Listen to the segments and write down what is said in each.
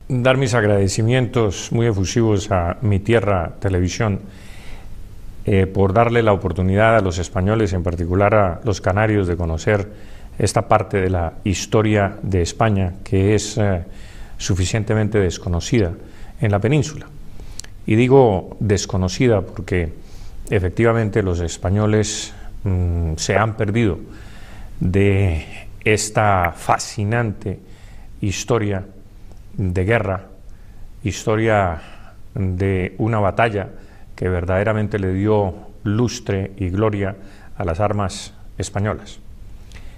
dar mis agradecimientos muy efusivos a Mi Tierra Televisión por darle la oportunidad a los españoles, en particular a los canarios, de conocer esta parte de la historia de España que es suficientemente desconocida en la península. Y digo desconocida porque efectivamente los españoles se han perdido de esta fascinante historia de guerra, historia de una batalla que verdaderamente le dio lustre y gloria a las armas españolas.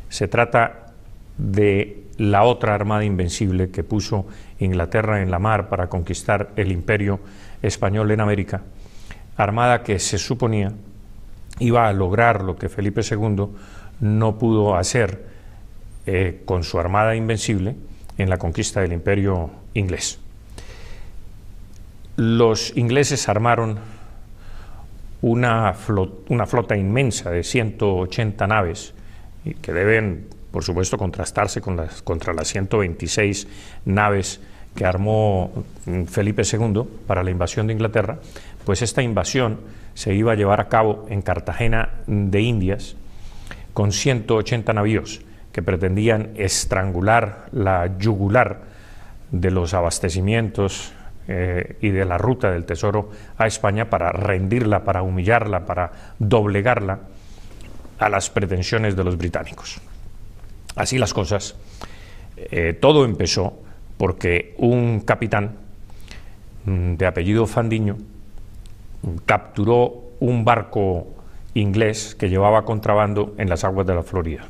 Se trata de la otra armada invencible que puso Inglaterra en la mar para conquistar el imperio español en América, armada que se suponía iba a lograr lo que Felipe II no pudo hacer con su armada invencible en la conquista del imperio inglés. Los ingleses armaron una flota inmensa de 180 naves que deben, por supuesto, contrastarse contra las 126 naves que armó Felipe II para la invasión de Inglaterra. Pues esta invasión se iba a llevar a cabo en Cartagena de Indias con 180 navíos que pretendían estrangular la yugular de los abastecimientos y de la ruta del tesoro a España para rendirla, para humillarla, para doblegarla a las pretensiones de los británicos. Así las cosas, todo empezó porque un capitán de apellido Fandiño capturó un barco inglés que llevaba contrabando en las aguas de la Florida.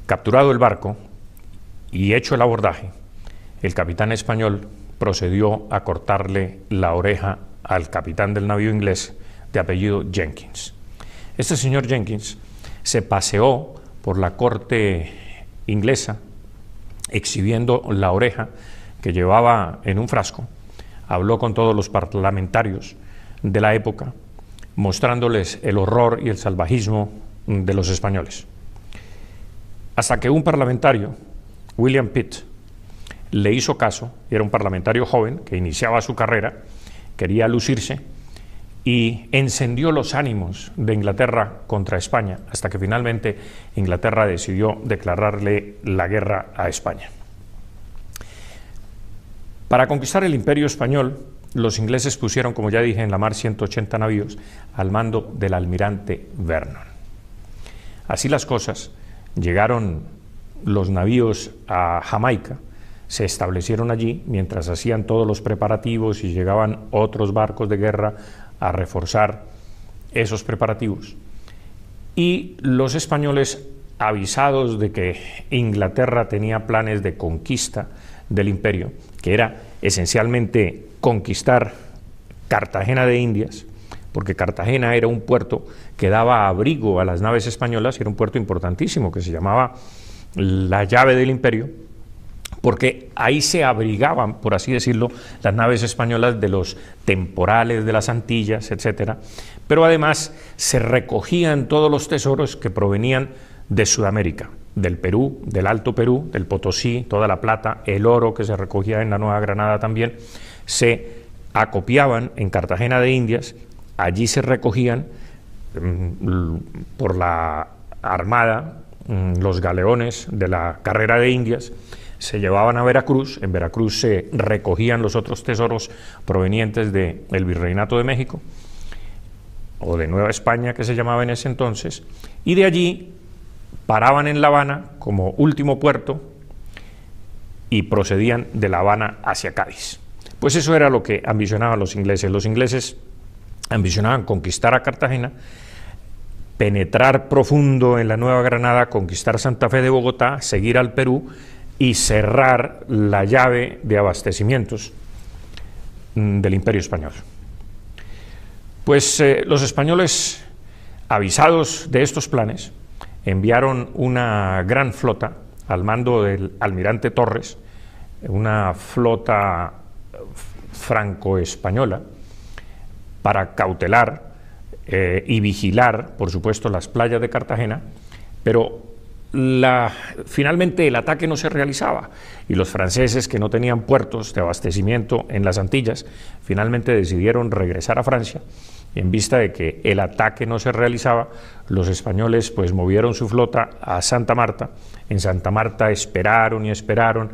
Capturado el barco y hecho el abordaje, el capitán español procedió a cortarle la oreja al capitán del navío inglés de apellido Jenkins. Este señor Jenkins se paseó por la corte inglesa exhibiendo la oreja que llevaba en un frasco, habló con todos los parlamentarios de la época, mostrándoles el horror y el salvajismo de los españoles. Hasta que un parlamentario, William Pitt, le hizo caso, y era un parlamentario joven que iniciaba su carrera, quería lucirse, y encendió los ánimos de Inglaterra contra España, hasta que finalmente Inglaterra decidió declararle la guerra a España. Para conquistar el imperio español, los ingleses pusieron, como ya dije, en la mar 180 navíos al mando del almirante Vernon. Así las cosas, llegaron los navíos a Jamaica, se establecieron allí mientras hacían todos los preparativos y llegaban otros barcos de guerra a reforzar esos preparativos. Y los españoles, avisados de que Inglaterra tenía planes de conquista del imperio, que era esencialmente conquistar Cartagena de Indias, porque Cartagena era un puerto que daba abrigo a las naves españolas, y era un puerto importantísimo que se llamaba la llave del imperio, porque ahí se abrigaban, por así decirlo, las naves españolas de los temporales de las Antillas, etcétera, pero además se recogían todos los tesoros que provenían de Sudamérica, del Perú, del Alto Perú, del Potosí, toda la plata, el oro que se recogía en la Nueva Granada también, se acopiaban en Cartagena de Indias, allí se recogían por la armada, los galeones de la Carrera de Indias, se llevaban a Veracruz, en Veracruz se recogían los otros tesoros provenientes del Virreinato de México, o de Nueva España que se llamaba en ese entonces, y de allí paraban en La Habana como último puerto y procedían de La Habana hacia Cádiz. Pues eso era lo que ambicionaban los ingleses. Los ingleses ambicionaban conquistar a Cartagena, penetrar profundo en la Nueva Granada, conquistar Santa Fe de Bogotá, seguir al Perú y cerrar la llave de abastecimientos del Imperio Español. Pues los españoles, avisados de estos planes, enviaron una gran flota al mando del almirante Torres, una flota franco-española, para cautelar y vigilar, por supuesto, las playas de Cartagena, pero finalmente el ataque no se realizaba y los franceses, que no tenían puertos de abastecimiento en las Antillas, finalmente decidieron regresar a Francia. Y en vista de que el ataque no se realizaba, los españoles pues movieron su flota a Santa Marta. En Santa Marta esperaron y esperaron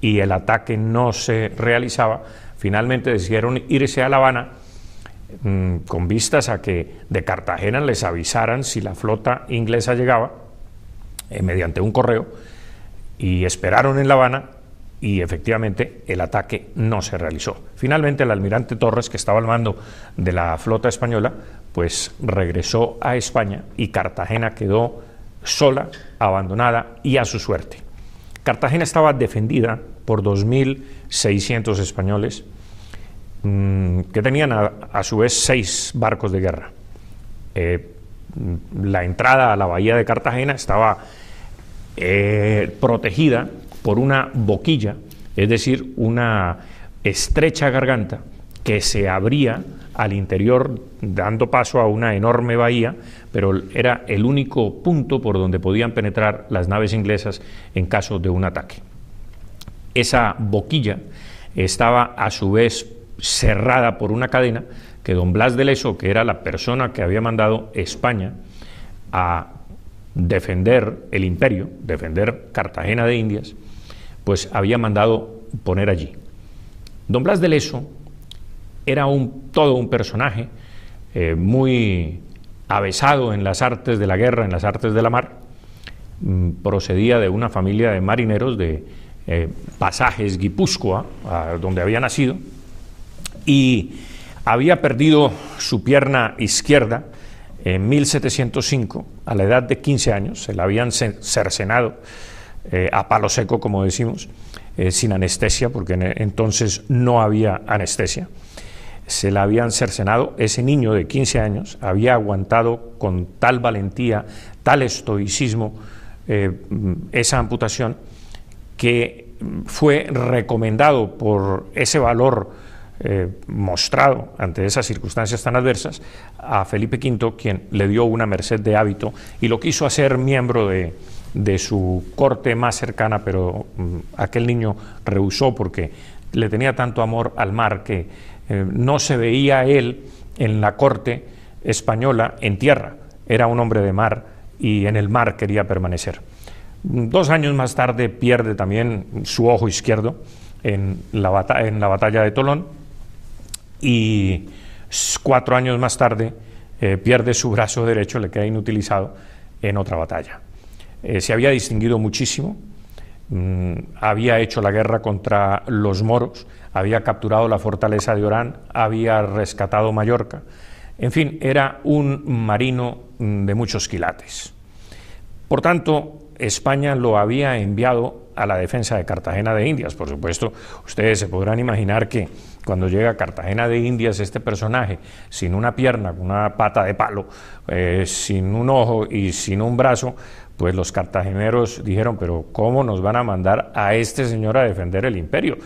y el ataque no se realizaba. Finalmente decidieron irse a La Habana con vistas a que de Cartagena les avisaran si la flota inglesa llegaba mediante un correo, y esperaron en La Habana y efectivamente el ataque no se realizó. Finalmente el almirante Torres, que estaba al mando de la flota española, pues regresó a España y Cartagena quedó sola, abandonada y a su suerte. Cartagena estaba defendida por 2.600 españoles que tenían a su vez 6 barcos de guerra. La entrada a la bahía de Cartagena estaba protegida por una boquilla, es decir, una estrecha garganta que se abría al interior dando paso a una enorme bahía, pero era el único punto por donde podían penetrar las naves inglesas en caso de un ataque. Esa boquilla estaba a su vez cerrada por una cadena que don Blas de Leso, que era la persona que había mandado España a defender el imperio, defender Cartagena de Indias, pues había mandado poner allí. Don Blas de Leso era todo un personaje muy avesado en las artes de la guerra, en las artes de la mar. Procedía de una familia de marineros de Pasajes, Guipúzcoa, donde había nacido, y había perdido su pierna izquierda en 1705, a la edad de 15 años. Se la habían cercenado a palo seco, como decimos, sin anestesia, porque entonces no había anestesia. Se la habían cercenado. Ese niño de 15 años había aguantado con tal valentía, tal estoicismo, esa amputación, que fue recomendado por ese valor mostrado ante esas circunstancias tan adversas a Felipe V, quien le dio una merced de hábito y lo quiso hacer miembro de su corte más cercana, pero aquel niño rehusó porque le tenía tanto amor al mar que no se veía él en la corte española en tierra. Era un hombre de mar y en el mar quería permanecer. 2 años más tarde pierde también su ojo izquierdo en la batalla de Tolón, y 4 años más tarde pierde su brazo derecho, le queda inutilizado en otra batalla. Se había distinguido muchísimo, había hecho la guerra contra los moros, había capturado la fortaleza de Orán, había rescatado Mallorca. En fin, era un marino de muchos quilates. Por tanto, España lo había enviado a la defensa de Cartagena de Indias. Por supuesto, ustedes se podrán imaginar que cuando llega a Cartagena de Indias este personaje, sin una pierna, con una pata de palo, sin un ojo y sin un brazo, pues los cartageneros dijeron: pero ¿cómo nos van a mandar a este señor a defender el imperio?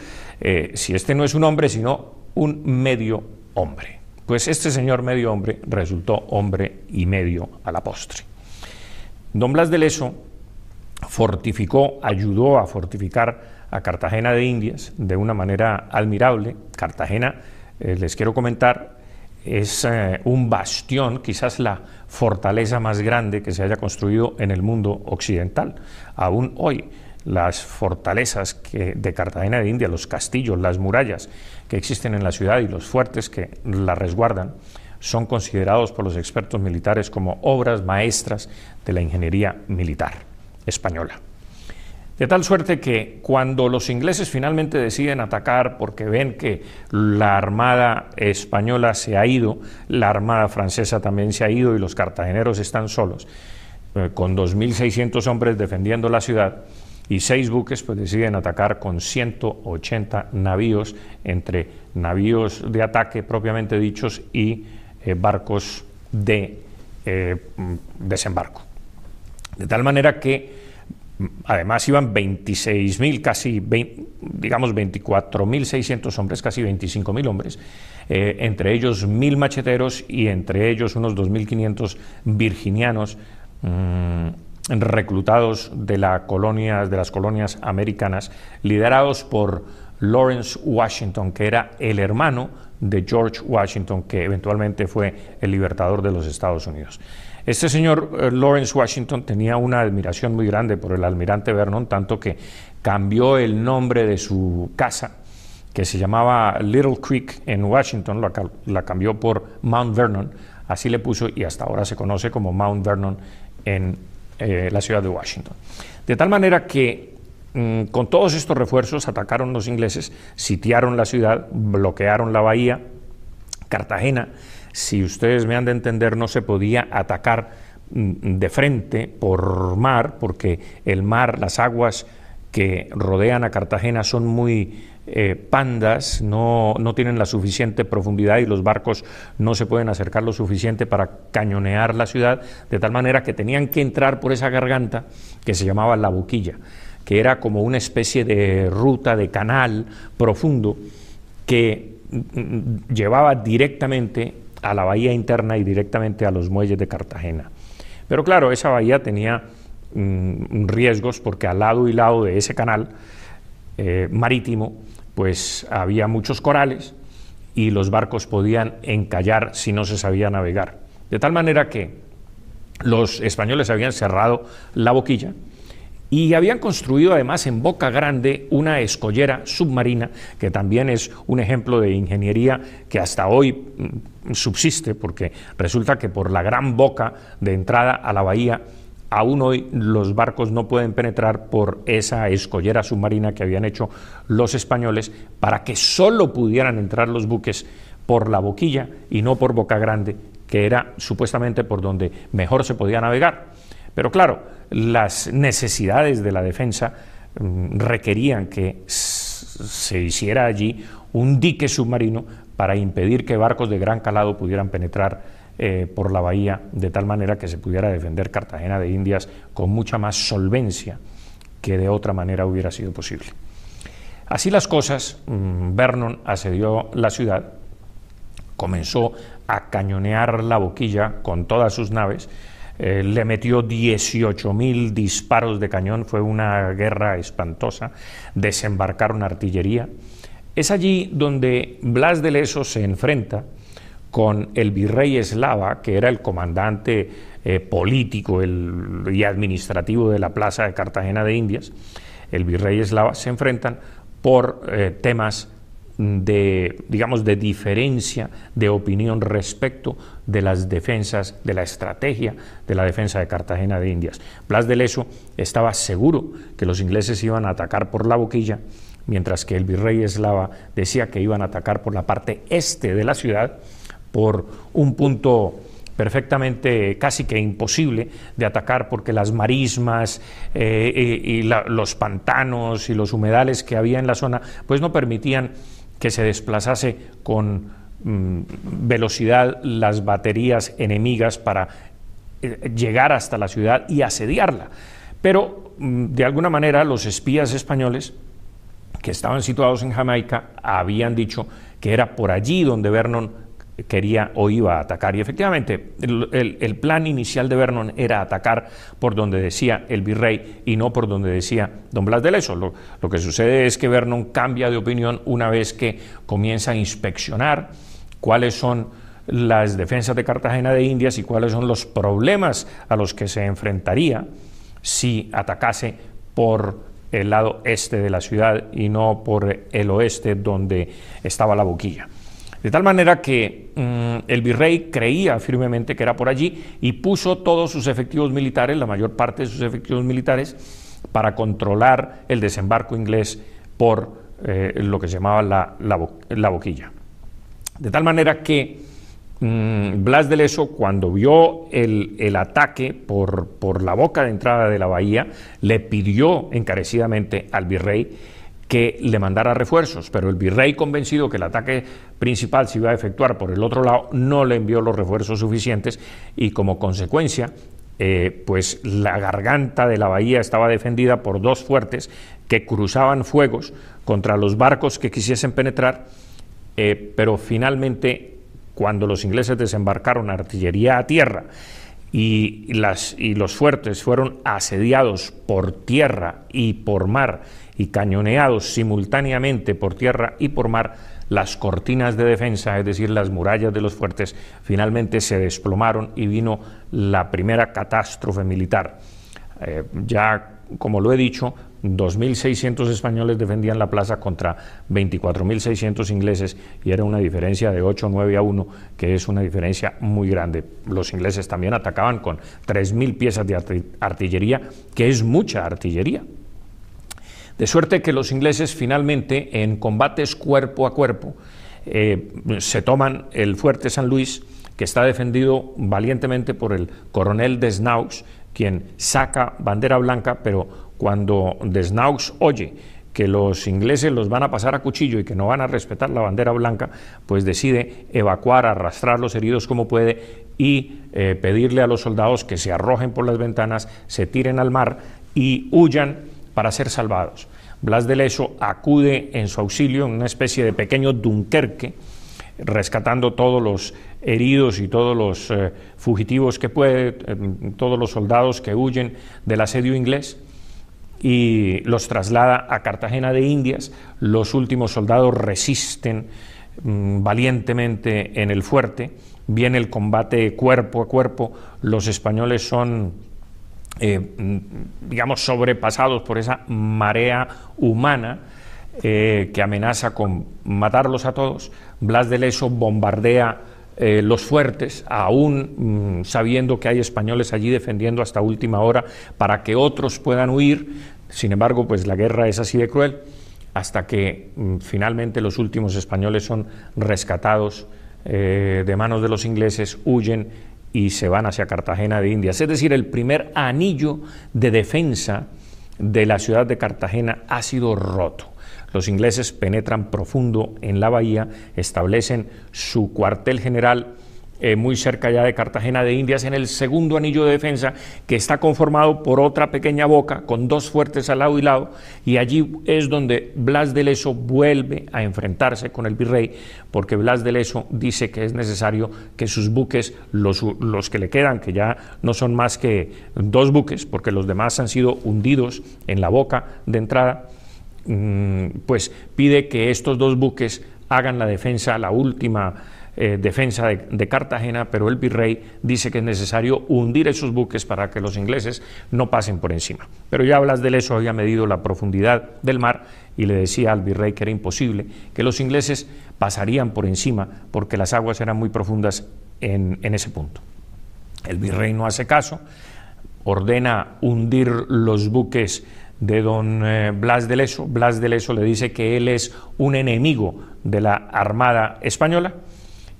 Si este no es un hombre, sino un medio hombre. Pues este señor medio hombre resultó hombre y medio a la postre. Don Blas de Leso fortificó, ayudó a fortificar a Cartagena de Indias de una manera admirable. Cartagena, les quiero comentar, es un bastión, quizás la fortaleza más grande que se haya construido en el mundo occidental. Aún hoy, las fortalezas de Cartagena de Indias, los castillos, las murallas que existen en la ciudad y los fuertes que la resguardan, son considerados por los expertos militares como obras maestras de la ingeniería militar española. De tal suerte que cuando los ingleses finalmente deciden atacar porque ven que la armada española se ha ido, la armada francesa también se ha ido y los cartageneros están solos, con 2.600 hombres defendiendo la ciudad y 6 buques, pues deciden atacar con 180 navíos, entre navíos de ataque propiamente dichos y barcos de desembarco. De tal manera que además iban 26.000, casi digamos 24.600 hombres, casi 25.000 hombres, entre ellos 1.000 macheteros y entre ellos unos 2.500 virginianos reclutados de las colonias americanas, liderados por Lawrence Washington, que era el hermano de George Washington, que eventualmente fue el libertador de los Estados Unidos. Este señor Lawrence Washington tenía una admiración muy grande por el almirante Vernon, tanto que cambió el nombre de su casa, que se llamaba Little Creek en Washington, la cambió por Mount Vernon, así le puso, y hasta ahora se conoce como Mount Vernon en la ciudad de Washington. De tal manera que con todos estos refuerzos atacaron los ingleses, sitiaron la ciudad, bloquearon la bahía. Cartagena, si ustedes me han de entender, no se podía atacar de frente por mar, porque el mar, las aguas que rodean a Cartagena son muy pandas, no tienen la suficiente profundidad y los barcos no se pueden acercar lo suficiente para cañonear la ciudad, de tal manera que tenían que entrar por esa garganta que se llamaba La Boquilla, que era como una especie de ruta, de canal profundo que llevaba directamente a la bahía interna y directamente a los muelles de Cartagena. Pero claro, esa bahía tenía riesgos porque al lado y lado de ese canal marítimo pues había muchos corales y los barcos podían encallar si no se sabía navegar. De tal manera que los españoles habían cerrado La Boquilla y habían construido además en Boca Grande una escollera submarina, que también es un ejemplo de ingeniería que hasta hoy subsiste, porque resulta que por la gran boca de entrada a la bahía, aún hoy los barcos no pueden penetrar por esa escollera submarina que habían hecho los españoles para que solo pudieran entrar los buques por La Boquilla y no por Boca Grande, que era supuestamente por donde mejor se podía navegar. Pero claro, las necesidades de la defensa requerían que se hiciera allí un dique submarino para impedir que barcos de gran calado pudieran penetrar por la bahía, de tal manera que se pudiera defender Cartagena de Indias con mucha más solvencia que de otra manera hubiera sido posible. Así las cosas, Vernon asedió la ciudad, comenzó a cañonear La Boquilla con todas sus naves, le metió 18.000 disparos de cañón, fue una guerra espantosa, desembarcaron artillería. Es allí donde Blas de Leso se enfrenta con el virrey Eslava, que era el comandante político y administrativo de la plaza de Cartagena de Indias. El virrey Eslava se enfrentan por temas de, digamos, de diferencia de opinión respecto de las defensas, de la estrategia de la defensa de Cartagena de Indias. Blas de Leso estaba seguro que los ingleses iban a atacar por La Boquilla, mientras que el virrey Eslava decía que iban a atacar por la parte este de la ciudad, por un punto perfectamente casi que imposible de atacar, porque las marismas los pantanos y los humedales que había en la zona pues no permitían que se desplazase con velocidad las baterías enemigas para llegar hasta la ciudad y asediarla. Pero de alguna manera los espías españoles que estaban situados en Jamaica habían dicho que era por allí donde Vernon quería o iba a atacar, y efectivamente el plan inicial de Vernon era atacar por donde decía el virrey y no por donde decía don Blas de Leso. Lo que sucede es que Vernon cambia de opinión una vez que comienza a inspeccionar cuáles son las defensas de Cartagena de Indias y cuáles son los problemas a los que se enfrentaría si atacase por el lado este de la ciudad y no por el oeste donde estaba La Boquilla. De tal manera que el virrey creía firmemente que era por allí y puso todos sus efectivos militares, la mayor parte de sus efectivos militares, para controlar el desembarco inglés por lo que se llamaba la Boquilla. De tal manera que Blas de Leso, cuando vio el ataque por la boca de entrada de la bahía, le pidió encarecidamente al virrey que le mandara refuerzos, pero el virrey, convencido que el ataque principal se iba a efectuar por el otro lado, no le envió los refuerzos suficientes y como consecuencia pues la garganta de la bahía estaba defendida por dos fuertes que cruzaban fuegos contra los barcos que quisiesen penetrar, pero finalmente cuando los ingleses desembarcaron artillería a tierra y los fuertes fueron asediados por tierra y por mar y cañoneados simultáneamente por tierra y por mar, las cortinas de defensa, es decir, las murallas de los fuertes, finalmente se desplomaron y vino la primera catástrofe militar. Ya, como lo he dicho, 2.600 españoles defendían la plaza contra 24.600 ingleses, y era una diferencia de 8-9-1, que es una diferencia muy grande. Los ingleses también atacaban con 3.000 piezas de artillería, que es mucha artillería. De suerte que los ingleses finalmente, en combates cuerpo a cuerpo, se toman el fuerte San Luis, que está defendido valientemente por el coronel Desnaux, quien saca bandera blanca, pero cuando Desnaux oye que los ingleses los van a pasar a cuchillo y que no van a respetar la bandera blanca, pues decide evacuar, arrastrar los heridos como puede y pedirle a los soldados que se arrojen por las ventanas, se tiren al mar y huyan para ser salvados. Blas de Leso acude en su auxilio en una especie de pequeño Dunkerque, rescatando todos los heridos y todos los fugitivos que puede, todos los soldados que huyen del asedio inglés, y los traslada a Cartagena de Indias. Los últimos soldados resisten valientemente en el fuerte. Viene el combate cuerpo a cuerpo. Los españoles son digamos, sobrepasados por esa marea humana que amenaza con matarlos a todos. Blas de Leso bombardea los fuertes, aún sabiendo que hay españoles allí defendiendo hasta última hora para que otros puedan huir. Sin embargo, pues la guerra es así de cruel, hasta que finalmente los últimos españoles son rescatados de manos de los ingleses, huyen y se van hacia Cartagena de Indias. Es decir, el primer anillo de defensa de la ciudad de Cartagena ha sido roto. Los ingleses penetran profundo en la bahía, establecen su cuartel general muy cerca ya de Cartagena de Indias, en el segundo anillo de defensa, que está conformado por otra pequeña boca con dos fuertes al lado y lado, y allí es donde Blas de Leso vuelve a enfrentarse con el virrey, porque Blas de Leso dice que es necesario que sus buques, los que le quedan, que ya no son más que 2 buques, porque los demás han sido hundidos en la boca de entrada, pues pide que estos 2 buques hagan la defensa, la última defensa de Cartagena, pero el virrey dice que es necesario hundir esos buques para que los ingleses no pasen por encima. Pero ya Blas de Leso había medido la profundidad del mar y le decía al virrey que era imposible, que los ingleses pasarían por encima porque las aguas eran muy profundas en ese punto. El virrey no hace caso, ordena hundir los buques de don Blas de Leso. Blas de Leso le dice que él es un enemigo de la Armada española,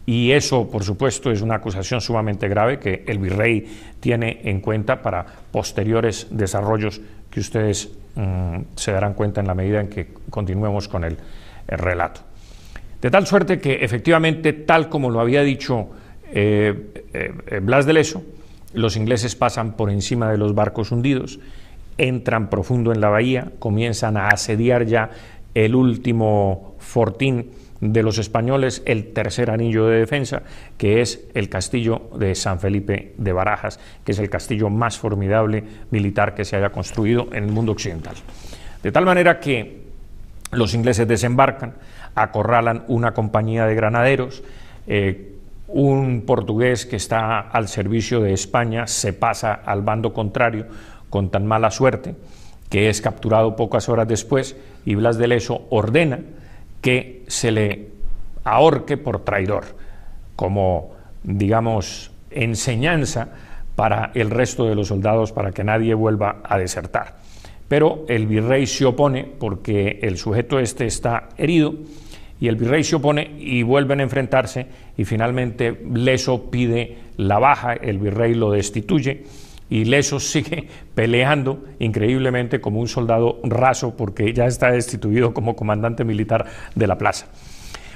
y eso, por supuesto, es una acusación sumamente grave que el virrey tiene en cuenta para posteriores desarrollos que ustedes se darán cuenta en la medida en que continuemos con el relato. De tal suerte que, efectivamente, tal como lo había dicho Blas de Leso, los ingleses pasan por encima de los barcos hundidos, entran profundo en la bahía, comienzan a asediar ya el último fortín de los españoles, el tercer anillo de defensa, que es el castillo de San Felipe de Barajas, que es el castillo más formidable militar que se haya construido en el mundo occidental. De tal manera que los ingleses desembarcan, acorralan una compañía de granaderos, un portugués que está al servicio de España se pasa al bando contrario con tan mala suerte que es capturado pocas horas después, y Blas de Leso ordena que se le ahorque por traidor, como, digamos, enseñanza para el resto de los soldados, para que nadie vuelva a desertar. Pero el virrey se opone porque el sujeto este está herido, y el virrey se opone y vuelven a enfrentarse, y finalmente Leso pide la baja, el virrey lo destituye, y Leso sigue peleando increíblemente como un soldado raso, porque ya está destituido como comandante militar de la plaza.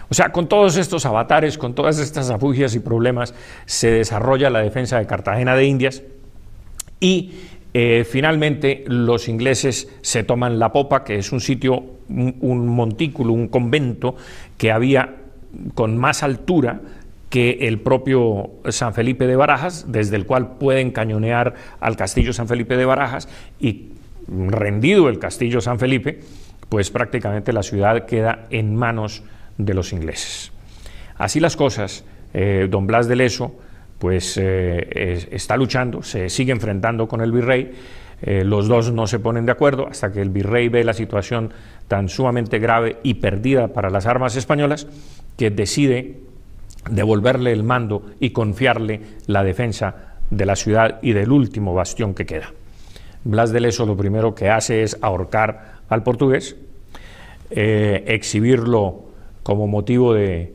O sea, con todos estos avatares, con todas estas afugias y problemas, se desarrolla la defensa de Cartagena de Indias, y finalmente los ingleses se toman la popa, que es un sitio, un montículo, un convento que había con más altura que el propio San Felipe de Barajas, desde el cual pueden cañonear al castillo San Felipe de Barajas, y rendido el castillo San Felipe, pues prácticamente la ciudad queda en manos de los ingleses. Así las cosas, don Blas de Leso pues está luchando, se sigue enfrentando con el virrey. Los dos no se ponen de acuerdo hasta que el virrey ve la situación tan sumamente grave y perdida para las armas españolas que decide devolverle el mando y confiarle la defensa de la ciudad y del último bastión que queda. Blas de Leso lo primero que hace es ahorcar al portugués, exhibirlo como motivo de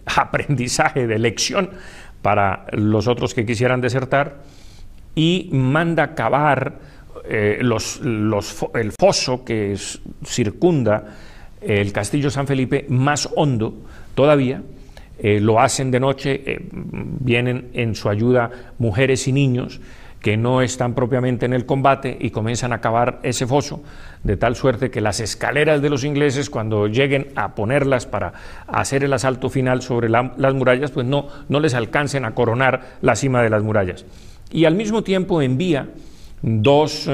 aprendizaje, de lección para los otros que quisieran desertar, y manda cavar el foso que circunda el castillo San Felipe más hondo todavía. Lo hacen de noche, vienen en su ayuda mujeres y niños que no están propiamente en el combate y comienzan a cavar ese foso, de tal suerte que las escaleras de los ingleses, cuando lleguen a ponerlas para hacer el asalto final sobre las murallas, pues no les alcancen a coronar la cima de las murallas. Y al mismo tiempo envía dos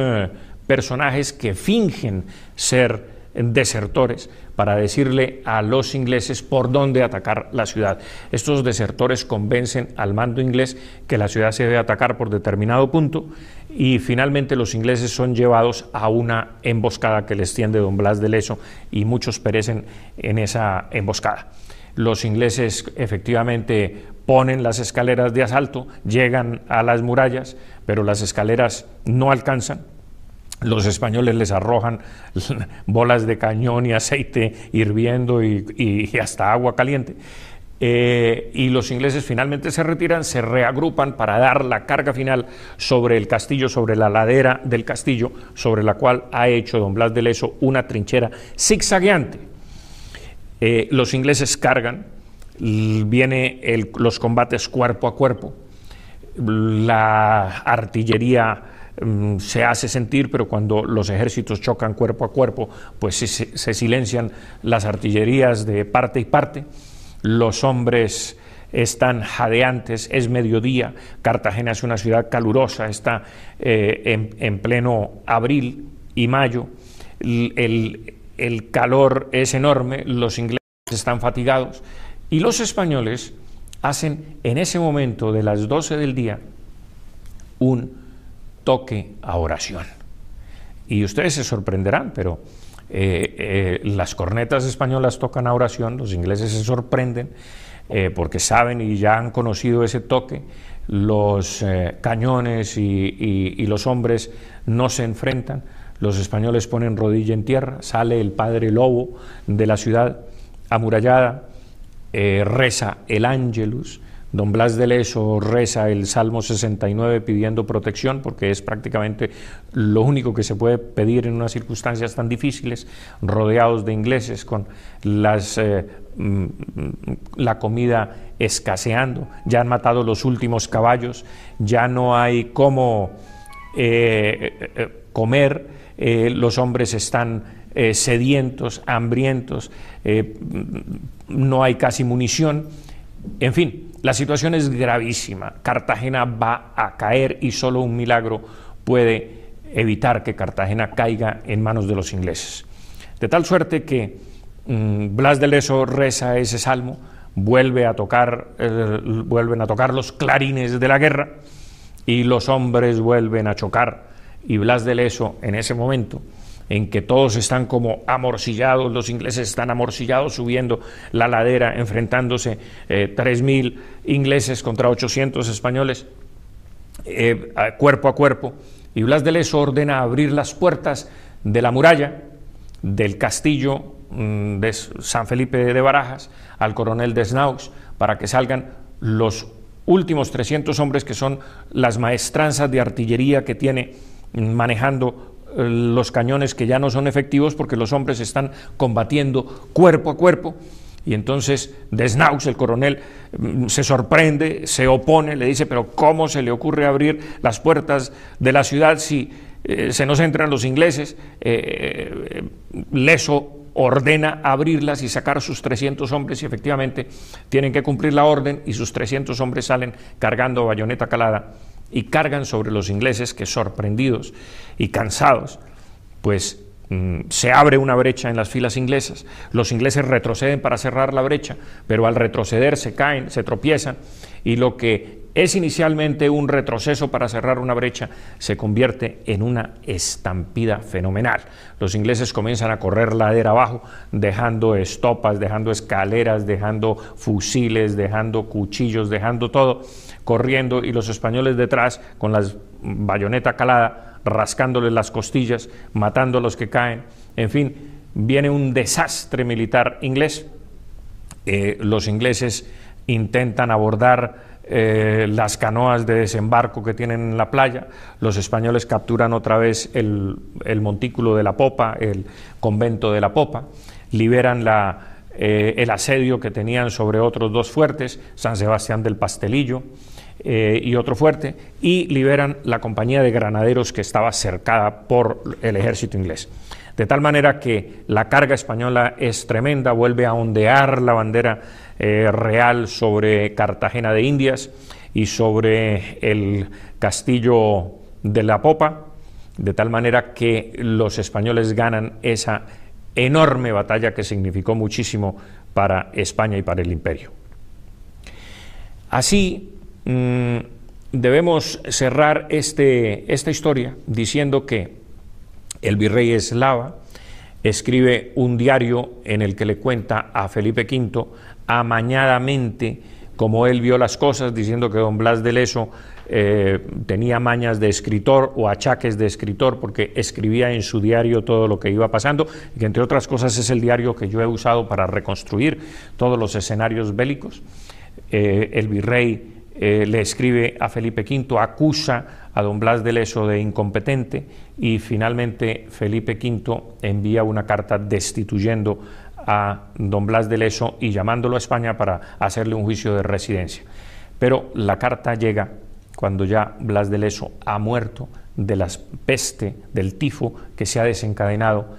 personajes que fingen ser desertores para decirle a los ingleses por dónde atacar la ciudad. Estos desertores convencen al mando inglés que la ciudad se debe atacar por determinado punto, y finalmente los ingleses son llevados a una emboscada que les tiende don Blas de Leso, y muchos perecen en esa emboscada. Los ingleses efectivamente ponen las escaleras de asalto, llegan a las murallas, pero las escaleras no alcanzan. Los españoles les arrojan bolas de cañón y aceite hirviendo y hasta agua caliente. Y los ingleses finalmente se retiran, se reagrupan para dar la carga final sobre el castillo, sobre la ladera del castillo, sobre la cual ha hecho don Blas de Leso una trinchera zigzagueante. Los ingleses cargan, vienen los combates cuerpo a cuerpo, la artillería se hace sentir, pero cuando los ejércitos chocan cuerpo a cuerpo, pues se silencian las artillerías de parte y parte. Los hombres están jadeantes, es mediodía, Cartagena es una ciudad calurosa, está en pleno abril y mayo, el calor es enorme, los ingleses están fatigados, y los españoles hacen en ese momento de las 12 del día un toque a oración. Y ustedes se sorprenderán, pero las cornetas españolas tocan a oración, los ingleses se sorprenden porque saben y ya han conocido ese toque, los cañones y los hombres no se enfrentan, los españoles ponen rodilla en tierra, sale el padre Lobo de la ciudad amurallada, reza el Ángelus. Don Blas de Leso reza el Salmo 69 pidiendo protección, porque es prácticamente lo único que se puede pedir en unas circunstancias tan difíciles, rodeados de ingleses, con la comida escaseando, ya han matado los últimos caballos, ya no hay cómo comer, los hombres están sedientos, hambrientos, no hay casi munición, en fin. La situación es gravísima, Cartagena va a caer y solo un milagro puede evitar que Cartagena caiga en manos de los ingleses. De tal suerte que Blas de Leso reza ese salmo, vuelven a tocar los clarines de la guerra y los hombres vuelven a chocar, y Blas de Leso en ese momento en que todos están como amorcillados, los ingleses están amorcillados subiendo la ladera, enfrentándose 3.000 ingleses contra 800 españoles, cuerpo a cuerpo, y Blas de Leso ordena abrir las puertas de la muralla del castillo de San Felipe de Barajas al coronel Desnaux para que salgan los últimos 300 hombres, que son las maestranzas de artillería que tiene manejando los cañones, que ya no son efectivos porque los hombres están combatiendo cuerpo a cuerpo. Y entonces Desnaux, el coronel, se sorprende, se opone, le dice: pero ¿cómo se le ocurre abrir las puertas de la ciudad si se nos entran los ingleses? Leso ordena abrirlas y sacar a sus 300 hombres y efectivamente tienen que cumplir la orden y sus 300 hombres salen cargando bayoneta calada y cargan sobre los ingleses que, sorprendidos y cansados, pues se abre una brecha en las filas inglesas. Los ingleses retroceden para cerrar la brecha, pero al retroceder se caen, se tropiezan y lo que es inicialmente un retroceso para cerrar una brecha se convierte en una estampida fenomenal. Los ingleses comienzan a correr ladera abajo, dejando estopas, dejando escaleras, dejando fusiles, dejando cuchillos, dejando todo, corriendo, y los españoles detrás con la bayoneta calada, rascándoles las costillas, matando a los que caen. En fin, viene un desastre militar inglés. Los ingleses intentan abordar las canoas de desembarco que tienen en la playa. Los españoles capturan otra vez el montículo de la popa, el convento de la popa, liberan el asedio que tenían sobre otros dos fuertes, San Sebastián del Pastelillo y otro fuerte, y liberan la compañía de granaderos que estaba cercada por el ejército inglés. De tal manera que la carga española es tremenda, vuelve a ondear la bandera real sobre Cartagena de Indias y sobre el castillo de la popa, de tal manera que los españoles ganan esa enorme batalla que significó muchísimo para España y para el imperio. Así debemos cerrar esta historia diciendo que el virrey Eslava escribe un diario en el que le cuenta a Felipe V amañadamente cómo él vio las cosas, diciendo que don Blas de Leso tenía mañas de escritor o achaques de escritor porque escribía en su diario todo lo que iba pasando, y que entre otras cosas es el diario que yo he usado para reconstruir todos los escenarios bélicos. El virrey le escribe a Felipe V, acusa a don Blas de Leso de incompetente y finalmente Felipe V envía una carta destituyendo a don Blas de Leso y llamándolo a España para hacerle un juicio de residencia. Pero la carta llega cuando ya Blas de Leso ha muerto de la peste, del tifo que se ha desencadenado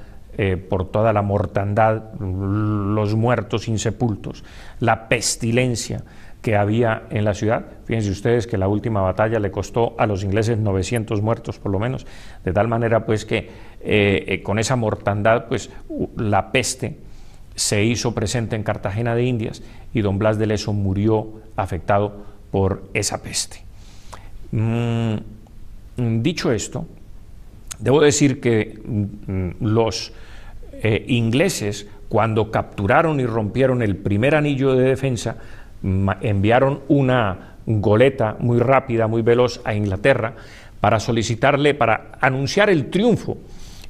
por toda la mortandad, los muertos insepultos, la pestilencia que había en la ciudad. Fíjense ustedes que la última batalla le costó a los ingleses 900 muertos por lo menos, de tal manera pues que con esa mortandad pues la peste se hizo presente en Cartagena de Indias y don Blas de Leso murió afectado por esa peste. Dicho esto, debo decir que los ingleses, cuando capturaron y rompieron el primer anillo de defensa, enviaron una goleta muy rápida, muy veloz a Inglaterra para solicitarle, para anunciar el triunfo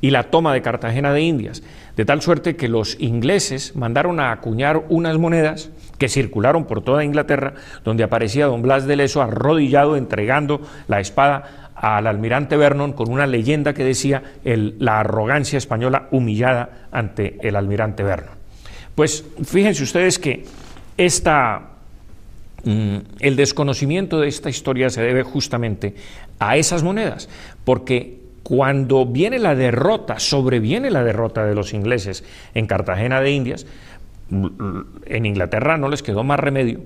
y la toma de Cartagena de Indias, de tal suerte que los ingleses mandaron a acuñar unas monedas que circularon por toda Inglaterra, donde aparecía don Blas de Leso arrodillado entregando la espada al almirante Vernon con una leyenda que decía la arrogancia española humillada ante el almirante Vernon. Pues fíjense ustedes que el desconocimiento de esta historia se debe justamente a esas monedas, porque cuando viene la derrota, sobreviene la derrota de los ingleses en Cartagena de Indias, en Inglaterra no les quedó más remedio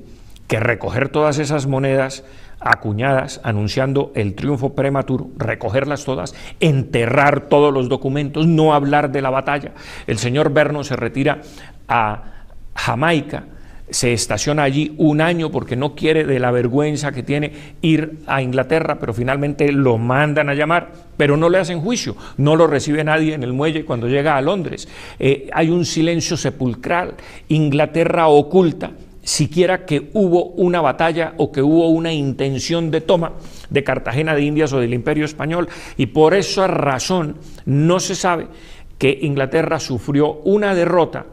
que recoger todas esas monedas acuñadas anunciando el triunfo prematuro, recogerlas todas, enterrar todos los documentos, no hablar de la batalla. El señor Vernon se retira a Jamaica, se estaciona allí un año porque no quiere, de la vergüenza que tiene, ir a Inglaterra, pero finalmente lo mandan a llamar, pero no le hacen juicio, no lo recibe nadie en el muelle cuando llega a Londres. Hay un silencio sepulcral. Inglaterra oculta siquiera que hubo una batalla o que hubo una intención de toma de Cartagena de Indias o del Imperio Español, y por esa razón no se sabe que Inglaterra sufrió una derrota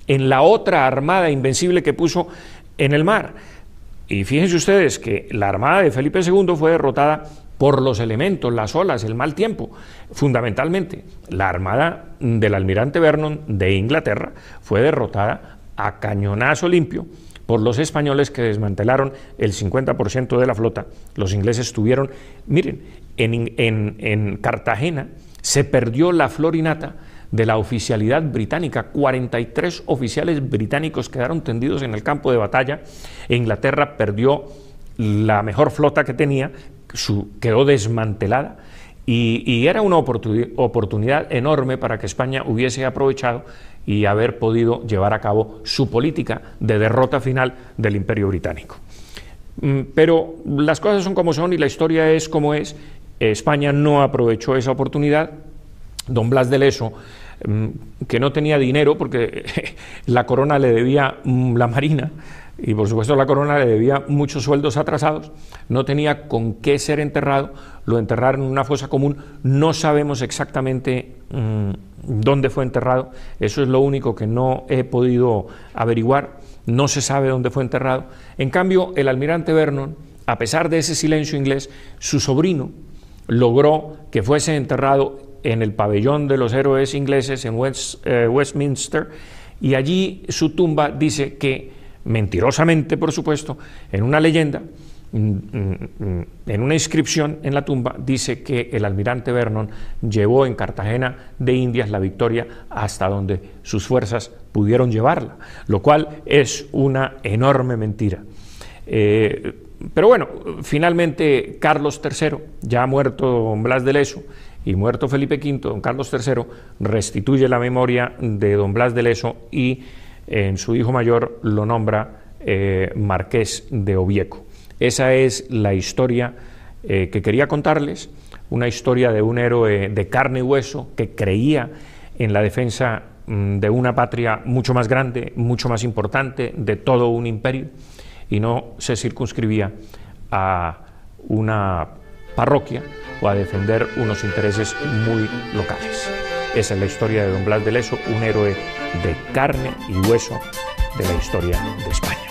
en la otra armada invencible que puso en el mar. Y fíjense ustedes que la armada de Felipe II fue derrotada por los elementos, las olas, el mal tiempo. Fundamentalmente, la armada del almirante Vernon de Inglaterra fue derrotada a cañonazo limpio por los españoles, que desmantelaron el 50% de la flota. Los ingleses tuvieron, miren, en Cartagena se perdió la flor y nata de la oficialidad británica. 43 oficiales británicos quedaron tendidos en el campo de batalla e Inglaterra perdió la mejor flota que tenía, quedó desmantelada y era una oportunidad enorme para que España hubiese aprovechado y haber podido llevar a cabo su política de derrota final del Imperio Británico. Pero las cosas son como son y la historia es como es. España no aprovechó esa oportunidad. Don Blas de Leso, que no tenía dinero porque la corona le debía la marina y por supuesto la corona le debía muchos sueldos atrasados, no tenía con qué ser enterrado, lo enterraron en una fosa común, no sabemos exactamente dónde fue enterrado, eso es lo único que no he podido averiguar, no se sabe dónde fue enterrado. En cambio, el almirante Vernon, a pesar de ese silencio inglés, su sobrino logró que fuese enterrado en el pabellón de los héroes ingleses en Westminster, y allí su tumba dice que, mentirosamente por supuesto, en una leyenda, en una inscripción en la tumba, dice que el almirante Vernon llevó en Cartagena de Indias la victoria hasta donde sus fuerzas pudieron llevarla, lo cual es una enorme mentira. Pero bueno, finalmente Carlos III, ya muerto don Blas de Leso y muerto Felipe V, don Carlos III restituye la memoria de don Blas de Leso y en su hijo mayor lo nombra Marqués de Obieco. Esa es la historia que quería contarles, una historia de un héroe de carne y hueso que creía en la defensa de una patria mucho más grande, mucho más importante, de todo un imperio, y no se circunscribía a una parroquia o a defender unos intereses muy locales. Esa es la historia de don Blas de Leso, un héroe de carne y hueso de la historia de España.